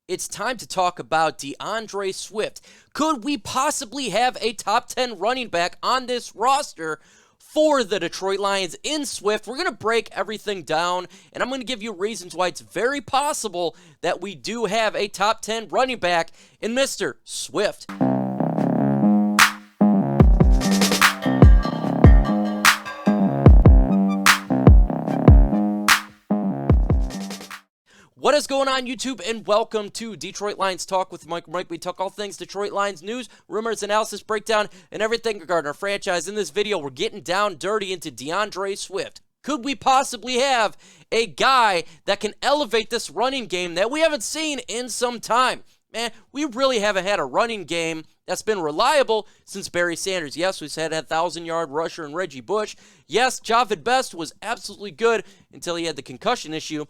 it's time to talk about DeAndre Swift. Could we possibly have a top 10 running back on this roster for the Detroit Lions in Swift? We're going to break everything down, and I'm going to give you reasons why it's very possible that we do have a top 10 running back in Mr. Swift. What is going on, YouTube, and welcome to Detroit Lions Talk with MicroMike. We talk all things Detroit Lions news, rumors, analysis, breakdown, and everything regarding our franchise. In this video, we're getting down dirty into DeAndre Swift. Could we possibly have a guy that can elevate this running game that we haven't seen in some time? Man, we really haven't had a running game that's been reliable since Barry Sanders. Yes, we've had a 1,000-yard rusher in Reggie Bush. Yes, Javid Best was absolutely good until he had the concussion issue.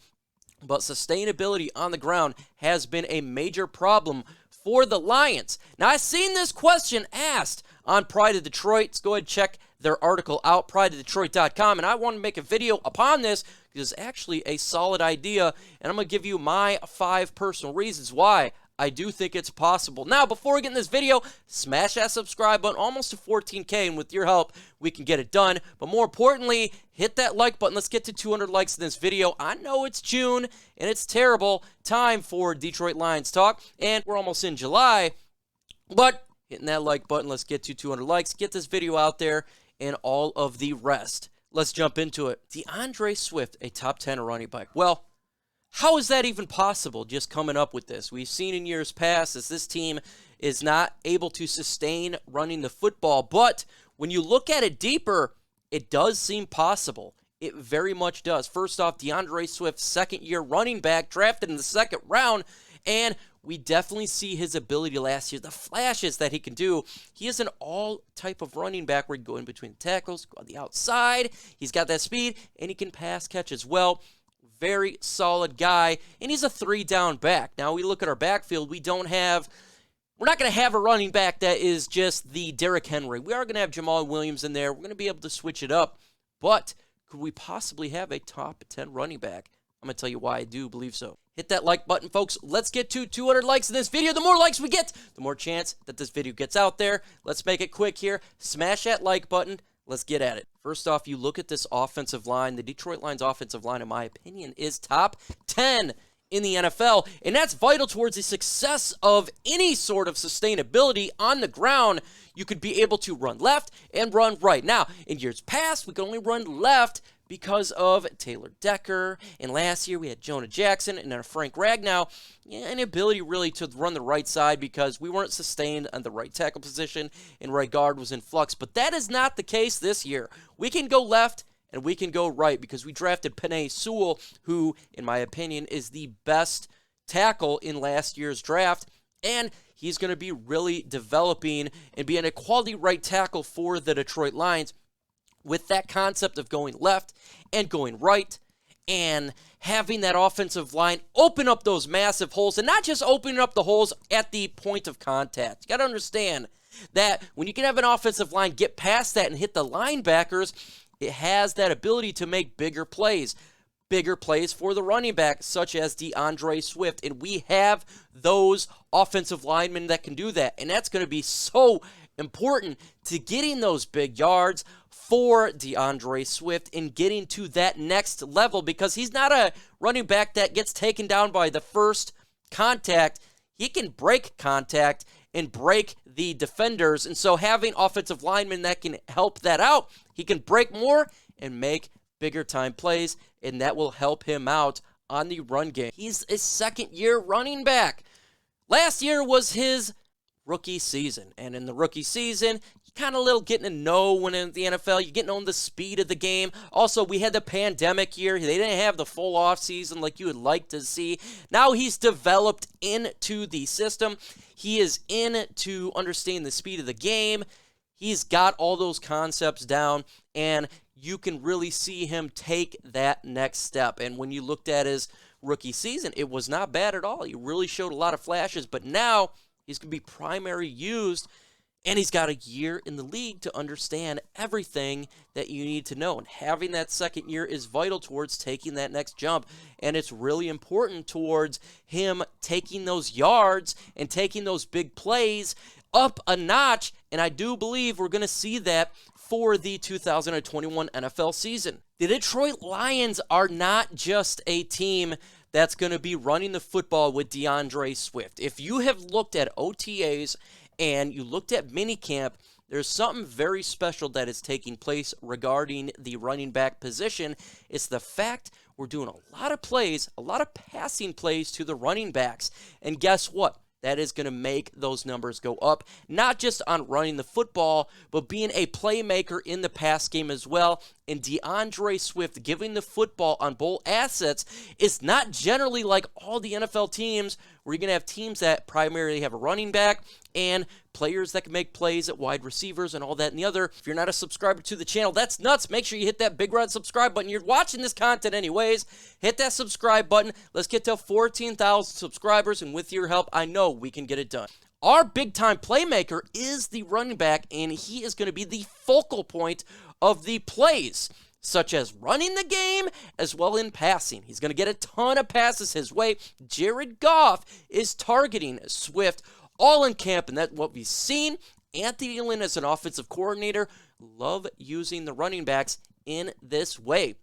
But sustainability on the ground has been a major problem for the Lions. Now, I've seen this question asked on Pride of Detroit. Let's go ahead and check their article out, prideofdetroit.com. And I want to make a video upon this because it's actually a solid idea. And I'm going to give you my 5 personal reasons why I do think it's possible. Now, before we get in this video, smash that subscribe button, almost to 14K, and with your help, we can get it done. But more importantly, hit that like button. Let's get to 200 likes in this video. I know it's June, and it's terrible time for Detroit Lions Talk, and we're almost in July, but hitting that like button, let's get to 200 likes, get this video out there, and all of the rest. Let's jump into it. DeAndre Swift, a top 10 running back. Well, how is that even possible, just coming up with this? We've seen in years past as this team is not able to sustain running the football, but when you look at it deeper, it does seem possible. It very much does. First off, DeAndre Swift, second-year running back, drafted in the second round, and we definitely see his ability last year, the flashes that he can do. He is an all type of running back where he can go in between the tackles, go on the outside. He's got that speed, and he can pass catch as well. Very solid guy, and he's a 3-down back. Now, we look at our backfield, we're not going to have a running back that is just the Derrick Henry. We are going to have Jamal Williams in there. We're going to be able to switch it up, but could we possibly have a top 10 running back? I'm going to tell you why I do believe so. Hit that like button, folks. Let's get to 200 likes in this video. The more likes we get, the more chance that this video gets out there. Let's make it quick here. Smash that like button. Let's get at it. First off, you look at this offensive line. The Detroit Lions offensive line, in my opinion, is top 10 in the NFL, and that's vital towards the success of any sort of sustainability on the ground. You could be able to run left and run right. Now, in years past, we could only run left because of Taylor Decker, and last year we had Jonah Jackson and then Frank Ragnow. An ability really to run the right side because we weren't sustained on the right tackle position and right guard was in flux. But that is not the case this year. We can go left and we can go right because we drafted Penei Sewell, who, in my opinion, is the best tackle in last year's draft. And he's going to be really developing and being a quality right tackle for the Detroit Lions with that concept of going left and going right and having that offensive line open up those massive holes, and not just opening up the holes at the point of contact. You got to understand that when you can have an offensive line get past that and hit the linebackers, it has that ability to make bigger plays for the running back, such as DeAndre Swift. And we have those offensive linemen that can do that. And that's going to be so important to getting those big yards for DeAndre Swift and getting to that next level, because he's not a running back that gets taken down by the first contact. He can break contact and break the defenders. And so having offensive linemen that can help that out, he can break more and make bigger time plays, and that will help him out on the run game. He's a second-year running back. Last year was his rookie season, and in the rookie season, you kind of getting to know when in the NFL, you're getting to know the speed of the game. Also, we had the pandemic year. They didn't have the full off season like you would like to see. Now he's developed into the system. He is in to understand the speed of the game. He's got all those concepts down, and you can really see him take that next step. And when you looked at his rookie season, it was not bad at all. He really showed a lot of flashes, but now he's going to be primary used And he's got a year in the league to understand everything that you need to know. And having that second year is vital towards taking that next jump. And it's really important towards him taking those yards and taking those big plays up a notch. And I do believe we're going to see that for the 2021 NFL season. The Detroit Lions are not just a team that's going to be running the football with DeAndre Swift. If you have looked at OTAs and you looked at minicamp, there's something very special that is taking place regarding the running back position. It's the fact we're doing a lot of plays, a lot of passing plays to the running backs. And guess what? That is going to make those numbers go up, not just on running the football, but being a playmaker in the pass game as well. And DeAndre Swift giving the football on both assets is not generally like all the NFL teams where you're going to have teams that primarily have a running back and players that can make plays at wide receivers and all that and the other. If you're not a subscriber to the channel, that's nuts. Make sure you hit that big red subscribe button. You're watching this content anyways. Hit that subscribe button. Let's get to 14,000 subscribers, and with your help, I know we can get it done. Our big-time playmaker is the running back, and he is going to be the focal point of the plays, such as running the game as well in passing. He's going to get a ton of passes his way. Jared Goff is targeting Swift all in camp, and that's what we've seen. Anthony Lynn, as an offensive coordinator, love using the running backs in this way.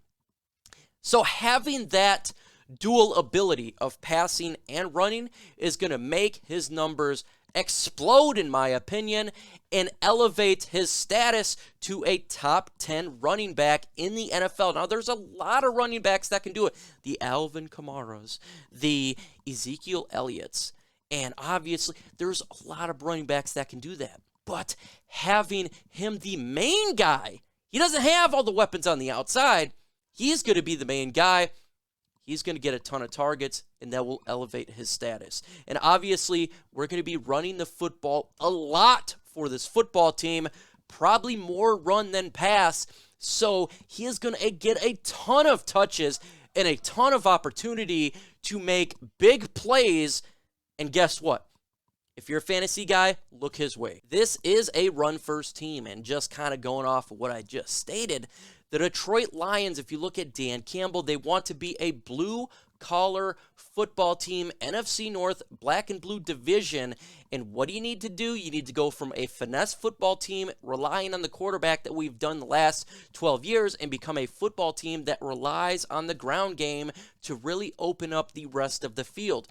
So having that dual ability of passing and running is going to make his numbers explode, in my opinion, and elevate his status to a top 10 running back in the NFL. Now, there's a lot of running backs that can do it. The Alvin Kamaras, the Ezekiel Elliott's, and obviously, there's a lot of running backs that can do that. But having him the main guy, he doesn't have all the weapons on the outside. He's going to be the main guy. He's going to get a ton of targets, and that will elevate his status. And obviously, we're going to be running the football a lot for this football team, probably more run than pass. So he is going to get a ton of touches and a ton of opportunity to make big plays. And guess what? If you're a fantasy guy, look his way. This is a run-first team, and just kind of going off of what I just stated, the Detroit Lions, if you look at Dan Campbell, they want to be a blue-collar football team, NFC North, black and blue division. And what do you need to do? You need to go from a finesse football team relying on the quarterback that we've done the last 12 years and become a football team that relies on the ground game to really open up the rest of the field.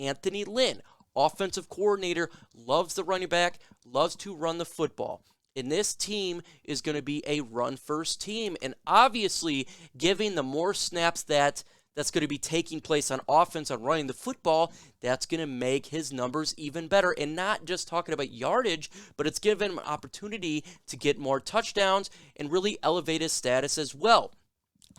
Anthony Lynn, offensive coordinator, loves the running back, loves to run the football. And this team is going to be a run-first team. And obviously, giving the more snaps that's going to be taking place on offense on running the football, that's going to make his numbers even better. And not just talking about yardage, but it's giving him an opportunity to get more touchdowns and really elevate his status as well.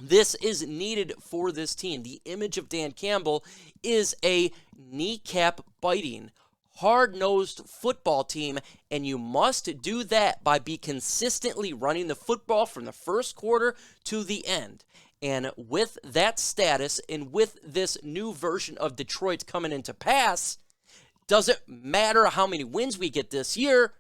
This is needed for this team. The image of Dan Campbell is a kneecap-biting, hard-nosed football team, and you must do that by be consistently running the football from the first quarter to the end. And with that status and with this new version of Detroit coming into pass, doesn't matter how many wins we get this year,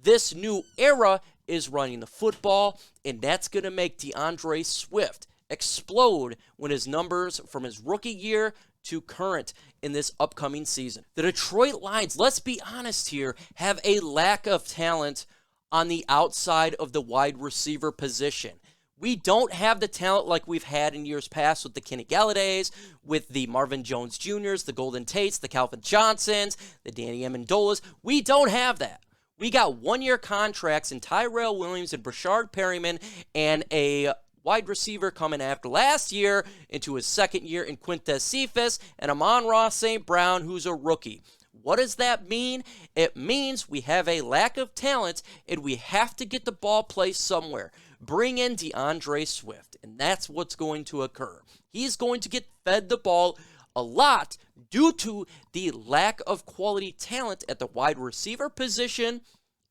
this new era is running the football, and that's going to make DeAndre Swift explode when his numbers from his rookie year to current in this upcoming season. The Detroit Lions, let's be honest here, have a lack of talent on the outside of the wide receiver position. We don't have the talent like we've had in years past with the Kenny Galladays, with the Marvin Jones Jrs, the Golden Tates, the Calvin Johnsons, the Danny Amendolas. We don't have that. We got one-year contracts in Tyrell Williams and Brashard Perryman, and a wide receiver coming after last year into his second year in Quintez Cephas, and Amon-Ra St. Brown, who's a rookie. What does that mean? It means we have a lack of talent, and we have to get the ball placed somewhere. Bring in DeAndre Swift, and that's what's going to occur. He's going to get fed the ball a lot due to the lack of quality talent at the wide receiver position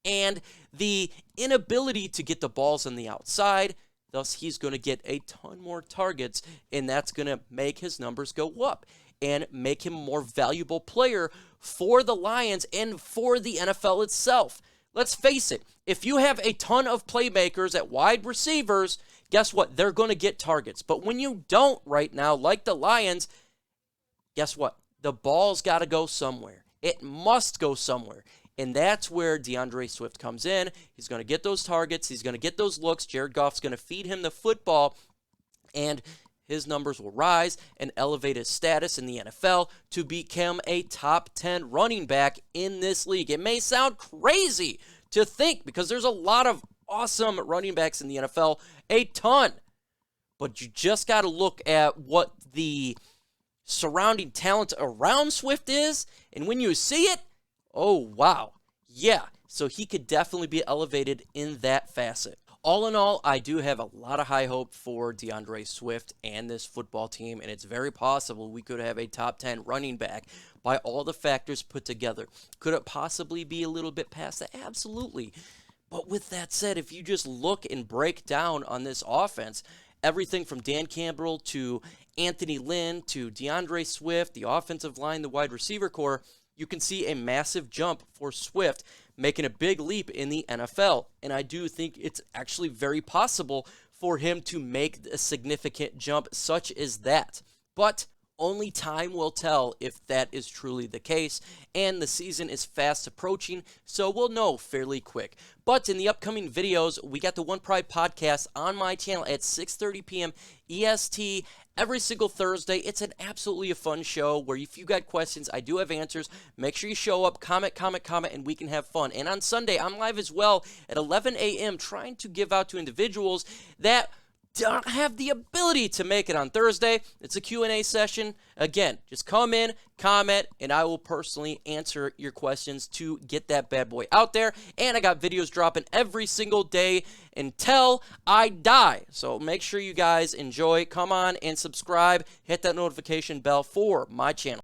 and the inability to get the balls on the outside. Thus, he's going to get a ton more targets, and that's going to make his numbers go up and make him a more valuable player for the Lions and for the NFL itself. let's face it, if you have a ton of playmakers at wide receivers, guess what? They're going to get targets. But when you don't right now, like the Lions, guess what? The ball's got to go somewhere. It must go somewhere. And that's where DeAndre Swift comes in. He's going to get those targets. He's going to get those looks. Jared Goff's going to feed him the football. And his numbers will rise and elevate his status in the NFL to become a top 10 running back in this league. It may sound crazy to think because there's a lot of awesome running backs in the NFL, a ton. But you just got to look at what the surrounding talent around Swift is, and when you see it, oh, wow. Yeah, so he could definitely be elevated in that facet. All in all, I do have a lot of high hope for DeAndre Swift and this football team, and it's very possible we could have a top 10 running back by all the factors put together. Could it possibly be a little bit past that? Absolutely. But with that said, if you just look and break down on this offense, everything from Dan Campbell to Anthony Lynn to DeAndre Swift, the offensive line, the wide receiver core, you can see a massive jump for Swift, making a big leap in the NFL. And I do think it's actually very possible for him to make a significant jump such as that. But only time will tell if that is truly the case, and the season is fast approaching, so we'll know fairly quick. But in the upcoming videos, we got the One Pride podcast on my channel at 6:30 p.m. EST every single Thursday. It's an absolutely a fun show where if you got questions, I do have answers. Make sure you show up, comment, and we can have fun. And on Sunday, I'm live as well at 11 a.m. trying to give out to individuals that don't have the ability to make it on Thursday. It's a Q&A session. Again, just come in, comment, and I will personally answer your questions to get that bad boy out there. And I got videos dropping every single day until I die. So make sure you guys enjoy. Come on and subscribe. Hit that notification bell for my channel.